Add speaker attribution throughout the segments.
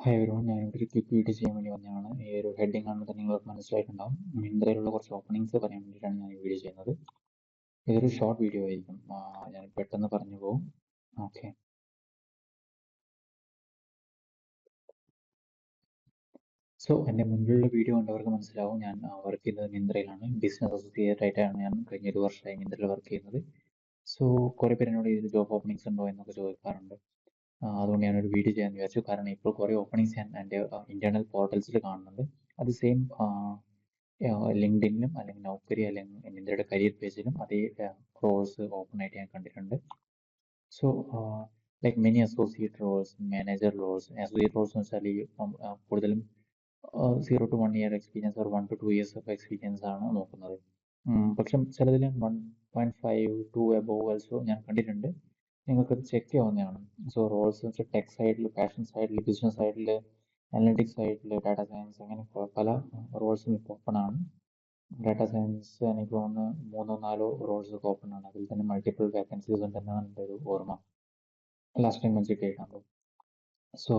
Speaker 1: Hi everyone, ഞാനിവിടെ ഒരു quick video ചെയ്യാൻ വേണ്ടി വന്നതാണ്. ഈ ഒരു ഹെഡിങ് കാണുമ്പോൾ തന്നെ നിങ്ങൾക്ക് മനസ്സിലായിട്ടുണ്ടാവും. മിന്ത്രയിലുള്ള കുറച്ച് ഓപ്പണിങ്സ് പറയാൻ വേണ്ടിയിട്ടാണ് ഞാൻ ഈ വീഡിയോ ചെയ്യുന്നത്. ഇതൊരു ഷോർട്ട് വീഡിയോ ആയിരിക്കും. ഞാൻ പെട്ടെന്ന് പറഞ്ഞു പോകും. ഓക്കെ. സോ എൻ്റെ മുൻപിലുള്ള വീഡിയോ കണ്ടവർക്ക് മനസ്സിലാവും ഞാൻ വർക്ക് ചെയ്യുന്നത് മിന്ത്രയിലാണ്. ബിസിനസ് അസോസിയേറ്റ് ആയിട്ടാണ് ഞാൻ കഴിഞ്ഞ ഒരു വർഷമായി മിന്ത്രയിൽ വർക്ക് ചെയ്യുന്നത്. സോ കുറേ പേര് എന്നോട് ഇതിൽ ജോബ് ഓപ്പണിങ്സ് ഉണ്ടോ എന്നൊക്കെ ചോദിക്കാറുണ്ട്. അതുകൊണ്ട് ഞാനൊരു വീഡിയോ ചെയ്യാൻ വിചാരിച്ചു. കാരണം ഇപ്പോൾ കുറേ ഓപ്പണിങ്സ് ഞാൻ എൻ്റെ ഇൻറ്റേർണൽ പോർട്ടൽസിൽ കാണുന്നുണ്ട്. അത് സെയിം ലിങ്ക്ഡിനിലും അല്ലെങ്കിൽ നൗക്കരി അല്ലെങ്കിൽ മിന്ത്രയുടെ കരിയർ പേജിലും അതേ റോൾസ് ഓപ്പൺ ആയിട്ട് ഞാൻ കണ്ടിട്ടുണ്ട്. So like many associate roles, manager roles. Associate roles എന്ന് വെച്ചാൽ ഈ കൂടുതലും 0 to 1 year experience or 1 to 2 years of experience ആണ് നോക്കുന്നത്. പക്ഷെ ചിലതിൽ 1.5 to above ഓൾസോ ഞാൻ കണ്ടിട്ടുണ്ട്. നിങ്ങൾക്കത് ചെക്ക് ചെയ്യാവുന്നതാണ്. സോ റോൾസ് എന്ന് വെച്ചാൽ ടെക് സൈഡിൽ, പാഷൻ സൈഡിൽ, ബിസിനസ് സൈഡിൽ, അനലിറ്റിക്സ് സൈഡിൽ, ഡാറ്റാ സയൻസ്, അങ്ങനെ പല റോൾസും ഇപ്പോൾ ഓപ്പൺ ആണ്. ഡാറ്റാ സയൻസ് എനിക്ക് തോന്നുന്നു 3-4 റോൾസ് ഒക്കെ ഓപ്പൺ ആണ്. അതിൽ തന്നെ മൾട്ടിപ്പിൾ വേക്കൻസീസ് ഉണ്ടെന്നാണ് എൻ്റെ ഒരു ഓർമ്മ. ലാസ്റ്റ് ടൈം വെച്ച് കേൾക്കാൻ. സോ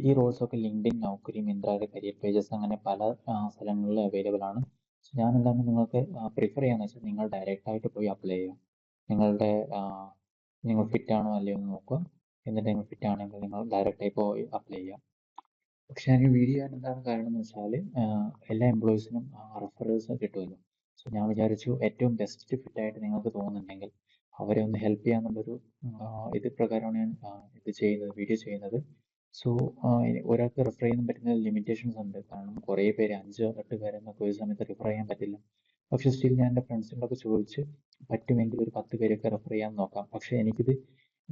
Speaker 1: ഈ റോൾസ് ഒക്കെ ലിങ്ക്ഡിൻ, നൗക്കരി, മിന്ത്രയുടെ കരിയർ പേജസ് അങ്ങനെ പല സ്ഥലങ്ങളിൽ അവൈലബിൾ ആണ്. സോ ഞാൻ എന്താണ് നിങ്ങൾക്ക് പ്രിഫർ ചെയ്യാന്ന് വെച്ചാൽ നിങ്ങൾ ഡയറക്റ്റ് ആയിട്ട് പോയി അപ്ലൈ ചെയ്യുക. നിങ്ങളുടെ നിങ്ങൾ ഫിറ്റ് ആണോ അല്ലയോ എന്ന് നോക്കുക. എന്നിട്ട് നിങ്ങൾ ഫിറ്റ് ആണെങ്കിൽ നിങ്ങൾ ഡയറക്റ്റായി പോയി അപ്ലൈ ചെയ്യുക. പക്ഷെ ഞാൻ ഈ വീഡിയോ ചെയ്യാൻ എന്താണ് കാരണം എന്ന് വെച്ചാൽ എല്ലാ എംപ്ലോയീസിനും റെഫറൽസ് കിട്ടുമല്ലോ. സോ ഞാൻ വിചാരിച്ചു ഏറ്റവും ബെസ്റ്റ് ഫിറ്റ് ആയിട്ട് നിങ്ങൾക്ക് തോന്നുന്നുണ്ടെങ്കിൽ അവരെ ഒന്ന് ഹെൽപ്പ് ചെയ്യാന്നുള്ളൊരു ഇത് പ്രകാരമാണ് ഞാൻ ഇത് ചെയ്യുന്നത്, വീഡിയോ ചെയ്യുന്നത്. സോ ഒരാൾക്ക് റെഫർ ചെയ്യാൻ പറ്റുന്ന ലിമിറ്റേഷൻസ് ഉണ്ട്. കാരണം കുറേ പേര് 5-8 പേരെന്നൊക്കെ ഒരു സമയത്ത് റെഫർ ചെയ്യാൻ പറ്റില്ല. പക്ഷെ സ്റ്റിൽ ഞാൻ എൻ്റെ ഫ്രണ്ട്സിനോടൊക്കെ ചോദിച്ച് പറ്റുമെങ്കിൽ ഒരു 10 പേരൊക്കെ റെഫർ ചെയ്യാൻ നോക്കാം. പക്ഷെ എനിക്കിത്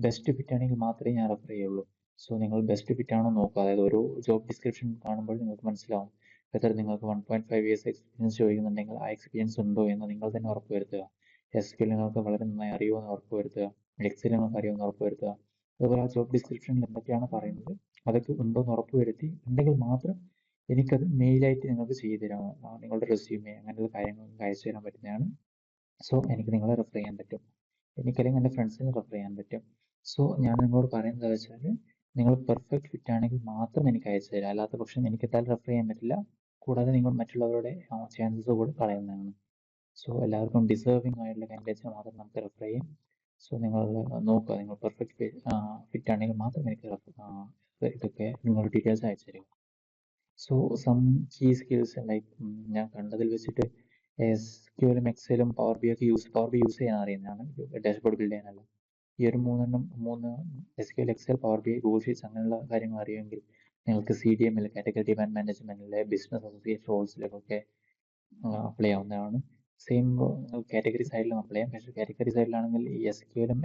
Speaker 1: ബെസ്റ്റ് ഫിറ്റ് ആണെങ്കിൽ മാത്രമേ ഞാൻ റെഫർ ചെയ്യുള്ളൂ. സോ നിങ്ങൾ ബെസ്റ്റ് ഫിറ്റ് ആണോ നോക്കുക. അതായത് ഒരു ജോബ് ഡിസ്ക്രിപ്ഷൻ കാണുമ്പോൾ നിങ്ങൾക്ക് മനസ്സിലാവും എത്ര നിങ്ങൾക്ക് 1.5 years എക്സ്പീരിയൻസ് ചോദിക്കുന്നുണ്ടെങ്കിൽ ആ എക്സ്പീരിയൻസ് ഉണ്ടോ എന്ന് നിങ്ങൾ തന്നെ ഉറപ്പ് വരുത്തുക. SQL നിങ്ങൾക്ക് വളരെ നന്നായി അറിയുമെന്ന് ഉറപ്പ് വരുത്തുക. എക്സൽ നിങ്ങൾക്ക് അറിയുമെന്ന് ഉറപ്പ് വരുത്തുക. അതുപോലെ ആ ജോബ് ഡിസ്ക്രിപ്ഷനിൽ എന്തൊക്കെയാണ് പറയുന്നത് അതൊക്കെ ഉണ്ടോ എന്ന് ഉറപ്പ് വരുത്തി ഉണ്ടെങ്കിൽ മാത്രം എനിക്കത് മെയിലായിട്ട് നിങ്ങൾക്ക് ചെയ്തു തരാം. നിങ്ങളുടെ റെസ്യൂമെ അങ്ങനെയുള്ള കാര്യങ്ങൾ നിങ്ങൾക്ക് അയച്ചു തരാൻ പറ്റുന്നതാണ്. സോ എനിക്ക് നിങ്ങളെ റെഫർ ചെയ്യാൻ പറ്റും. എനിക്കല്ലെങ്കിൽ എൻ്റെ ഫ്രണ്ട്സിനെ റെഫർ ചെയ്യാൻ പറ്റും. സോ ഞാൻ നിങ്ങളോട് പറയുന്നത് വെച്ചാൽ നിങ്ങൾ പെർഫെക്റ്റ് ഫിറ്റ് ആണെങ്കിൽ മാത്രം എനിക്ക് അയച്ചു തരാം. അല്ലാത്ത പക്ഷം എനിക്ക് എന്തായാലും റെഫർ ചെയ്യാൻ പറ്റില്ല. കൂടാതെ നിങ്ങൾ മറ്റുള്ളവരുടെ ചാൻസസ് കൂടെ കളയുന്നതാണ്. സോ എല്ലാവർക്കും ഡിസേർവിംഗ് ആയിട്ടുള്ള കാൻഡിഡേറ്റ്സിനെ മാത്രം നമുക്ക് റെഫർ ചെയ്യാം. സോ നിങ്ങൾ നോക്കുക, നിങ്ങൾ പെർഫെക്റ്റ് ഫിറ്റ് ആണെങ്കിൽ മാത്രം എനിക്ക് ഇതൊക്കെ നിങ്ങളുടെ ഡീറ്റെയിൽസ് അയച്ചു തരിക. So some key skills like ഞാൻ കണ്ടതിൽ വെച്ചിട്ട് SQLും എക്സലും പവർ ബി ഒക്കെ പവർ ബി യൂസ് ചെയ്യാൻ അറിയുന്നതാണ്, ഡാഷ്ബോർഡ് ബിൽഡ് ചെയ്യാനല്ല. ഈ ഒരു മൂന്ന് SQL, excel, power B I, Google sheets അങ്ങനെയുള്ള കാര്യങ്ങൾ അറിയുമെങ്കിൽ നിങ്ങൾക്ക് CDMൽ, കാറ്റഗറി ഡിമാൻഡ് മാനേജ്മെന്റിലെ ബിസിനസ് അസോസിയേറ്റ് റോൾസിലേക്കൊക്കെ അപ്ലൈ ചെയ്യാവുന്നതാണ്. സെയിം കാറ്റഗറി സൈഡിലും അപ്ലൈ ചെയ്യാം. പക്ഷേ കാറ്റഗറി സൈഡിലാണെങ്കിൽ ഈ SQLും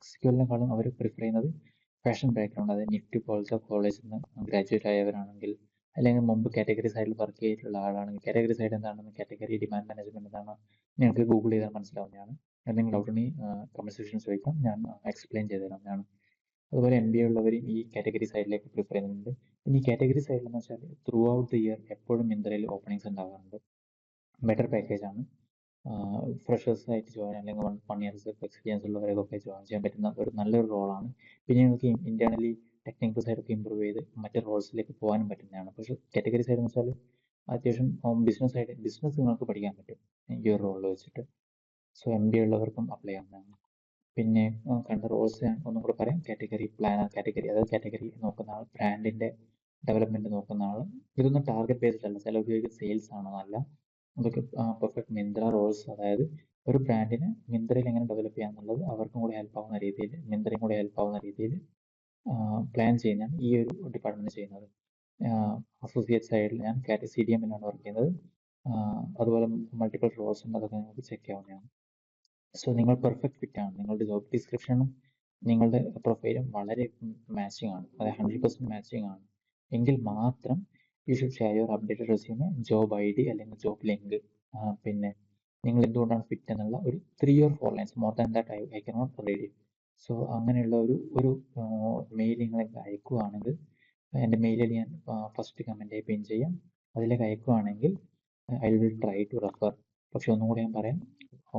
Speaker 1: XQLിനെക്കാളും അവർ പ്രിഫർ ചെയ്യുന്നത് ഫാഷൻ ബാക്ക്ഗ്രൗണ്ട്, അതായത് നിഫ്റ്റി പോലത്തെ കോളേജിൽ നിന്ന് ഗ്രാജുവേറ്റ് ആയവരാണെങ്കിൽ, അല്ലെങ്കിൽ മുമ്പ് കാറ്റഗറി സൈഡിൽ വർക്ക് ചെയ്തിട്ടുള്ള ആളാണെങ്കിൽ. കാറ്റഗറി സൈഡ് എന്താണെന്ന്, കാറ്റഗറി ഡിമാൻഡ് മാനേജ്മെന്റ് എന്താണ് നിങ്ങൾക്ക് ഗൂഗിൾ ചെയ്താൽ മനസ്സിലാവുന്നതാണ്. എന്തെങ്കിലും ഡൗട്ട് ഉണ്ടെങ്കിൽ കമന്റ് സെക്ഷനിൽ ചോദിക്കാം, ഞാൻ എക്സ്പ്ലെയിൻ ചെയ്ത് തരാവുന്നതാണ്. അതുപോലെ MBA ഉള്ളവരും ഈ കാറ്റഗറി സൈഡിലേക്ക് പ്രിഫർ ചെയ്യുന്നുണ്ട്. ഇനി കാറ്റഗറി സൈഡിൽ എന്ന് വെച്ചാൽ ത്രൂ ഔട്ട് ദി ഇയർ എപ്പോഴും മിന്ത്രയിൽ ഓപ്പണിങ്സ് ഉണ്ടാകാറുണ്ട്. ബെറ്റർ പാക്കേജാണ്. ഫ്രഷേഴ്സ് ആയിട്ട് ജോയിൻ അല്ലെങ്കിൽ 1 years എക്സ്പീരിയൻസ് ഉള്ളവരൊക്കെ ജോയിൻ ചെയ്യാൻ പറ്റുന്ന ഒരു നല്ലൊരു റോളാണ്. പിന്നെ നിങ്ങൾക്ക് ഇന്റേണലി ടെക്നിക്കൽ സൈഡൊക്കെ ഇമ്പ്രൂവ് ചെയ്ത് മറ്റു റോൾസിലേക്ക് പോകാനും പറ്റുന്നതാണ്. പക്ഷേ കാറ്റഗറി സൈഡ് എന്ന് വെച്ചാൽ അത്യാവശ്യം ബിസിനസ് നിങ്ങൾക്ക് പഠിക്കാൻ പറ്റും ഈ ഒരു റോളിൽ വെച്ചിട്ട്. സോ MBA ഉള്ളവർക്കും അപ്ലൈ ചെയ്യാവുന്നതാണ്. പിന്നെ കണ്ട റോൾസ് ഞാൻ ഒന്നും കൂടെ പറയാം. കാറ്റഗറി പ്ലാനർ, അതായത് കാറ്റഗറി നോക്കുന്ന ആൾ, ബ്രാൻഡിന്റെ ഡെവലപ്മെന്റ് നോക്കുന്ന ആൾ. ഇതൊന്നും ടാർഗറ്റ് ബേസ്ഡ് അല്ല, ചില സെയിൽസ് ആണ്. അല്ല, അതൊക്കെ പെർഫെക്റ്റ് മിന്ത്ര റോൾസ്, അതായത് ഒരു ബ്രാൻഡിനെ മിന്ത്രയിൽ എങ്ങനെ ഡെവലപ്പ് ചെയ്യാന്നുള്ളത് അവർക്കും കൂടെ ഹെൽപ്പ് ആവുന്ന രീതിയിൽ, മിന്ത്രയും കൂടെ ഹെൽപ്പ് ആവുന്ന രീതിയിൽ പ്ലാൻ ചെയ്യുന്നതാണ് ഈ ഒരു ഡിപ്പാർട്ട്മെന്റ് ചെയ്യുന്നത്. അസോസിയേറ്റ് സൈഡിൽ ഞാൻ CDMലാണ് വർക്ക് ചെയ്യുന്നത്. അതുപോലെ മൾട്ടിപ്പിൾ റോൾസ് ഉണ്ട്, അതൊക്കെ നിങ്ങൾക്ക് ചെക്ക് ചെയ്യാവുന്നതാണ്. സോ നിങ്ങൾ പെർഫെക്റ്റ് ഫിറ്റ് ആണ്. നിങ്ങളുടെ ജോബ് ഡിസ്ക്രിപ്ഷനും നിങ്ങളുടെ പ്രൊഫൈലും വളരെ മാച്ചിങ് ആണ്, അതായത് 100% മാച്ചിങ് ആണ് എങ്കിൽ മാത്രം you should share your updated resume, job ID അല്ലെങ്കിൽ ജോബ് ലിങ്ക്. പിന്നെ നിങ്ങൾ എന്തുകൊണ്ടാണ് ഫിറ്റ് എന്നുള്ള ഒരു 3 or 4 lines, more than that I cannot read it. So അങ്ങനെയുള്ള ഒരു മെയിൽ നിങ്ങൾ അയക്കുകയാണെങ്കിൽ, എൻ്റെ മെയിലിൽ ഞാൻ ഫസ്റ്റ് കമൻറ്റായി പിൻ ചെയ്യാം. അതിലേക്ക് അയക്കുകയാണെങ്കിൽ I will try to refer. പക്ഷെ ഒന്നുകൂടി ഞാൻ പറയാം,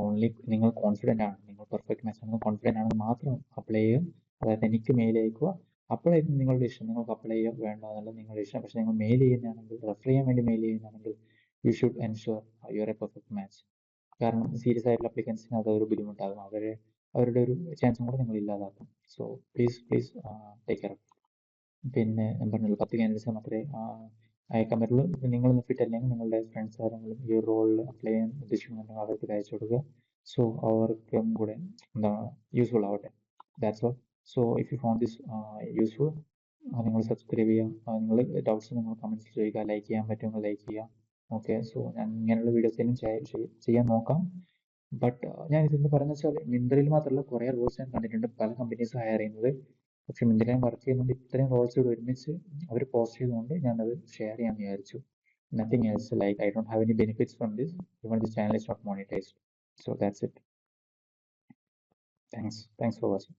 Speaker 1: ഓൺലി നിങ്ങൾ കോൺഫിഡൻ്റ് ആണ്, നിങ്ങൾ പെർഫെക്റ്റ് മാച്ച് ആണെന്ന് കോൺഫിഡൻ്റ് ആണെന്ന് മാത്രം അപ്ലൈ ചെയ്യുക. അതായത് എനിക്ക് മെയിൽ അയക്കുക, അപ്ലൈ ചെയ്ത് നിങ്ങളുടെ ഇഷ്ടം, നിങ്ങൾക്ക് അപ്ലൈ ചെയ്യുക വേണ്ട എന്നുള്ളത് നിങ്ങളുടെ ഇഷ്ടം. പക്ഷെ നിങ്ങൾ മെയിൽ ചെയ്യുന്നതാണെങ്കിൽ, റെഫർ ചെയ്യാൻ വേണ്ടി മെയിൽ ചെയ്യുന്നതാണെങ്കിൽ you should ensure you are a perfect match. കാരണം സീരിയസ് ആയിട്ടുള്ള അപ്ലിക്കൻസിന് അതൊരു ബുദ്ധിമുട്ടാകും, അവരുടെ ഒരു ചാൻസും കൂടെ നിങ്ങൾ ഇല്ലാതാക്കും. So please take care. പിന്നെ ഞാൻ പറഞ്ഞല്ലോ 10 ക്യാൻഡിഡേറ്റ്സ് മാത്രമേ അയക്കാൻ പറ്റുള്ളൂ. നിങ്ങളൊന്ന് ഫിറ്റ് അല്ലെങ്കിൽ നിങ്ങളുടെ ഫ്രണ്ട്സ് ആരെങ്കിലും ഈ റോളിൽ അപ്ലൈ ചെയ്യാൻ ഉദ്ദേശിക്കുന്നുണ്ടെങ്കിൽ അവർക്ക് ഇത് അയച്ചു കൊടുക്കുക. സോ അവർക്കും കൂടെ എന്താണ് യൂസ്ഫുൾ ആവട്ടെ. That's all. So if you found this useful, നിങ്ങൾ സബ്സ്ക്രൈബ് ചെയ്യുക. നിങ്ങൾ ഡൗട്ട്സ് നിങ്ങൾ കമൻറ്റ്സ് ചെയ്യുക, ലൈക്ക് ചെയ്യാൻ പറ്റുമെങ്കിൽ ലൈക്ക് ചെയ്യുക. ഓക്കെ, സോ ഞാൻ ഇങ്ങനെയുള്ള വീഡിയോസ് ചെയ്യാൻ നോക്കാം. ബട്ട് ഞാൻ ഇതെന്ന് പറയുന്നത് വെച്ചാൽ മിന്ത്രയിൽ മാത്രമല്ല കുറേ റോൾസ് ഞാൻ കണ്ടിട്ടുണ്ട്, പല കമ്പനീസ് ഹയർ ചെയ്യുന്നത്. പക്ഷെ മിന്ത്രയിൽ ഞാൻ വർക്ക് ചെയ്യുന്നുണ്ട്, ഇത്രയും റോൾസ് ഇവിടെ ഒരുമിച്ച് അവർ പോസ്റ്റ് ചെയ്തുകൊണ്ട് ഞാനത് ഷെയർ ചെയ്യാൻ വിചാരിച്ചു. Nothing else, like I don't have any benefits from this, even this channel is not monetized. So that's it. Thanks for watching.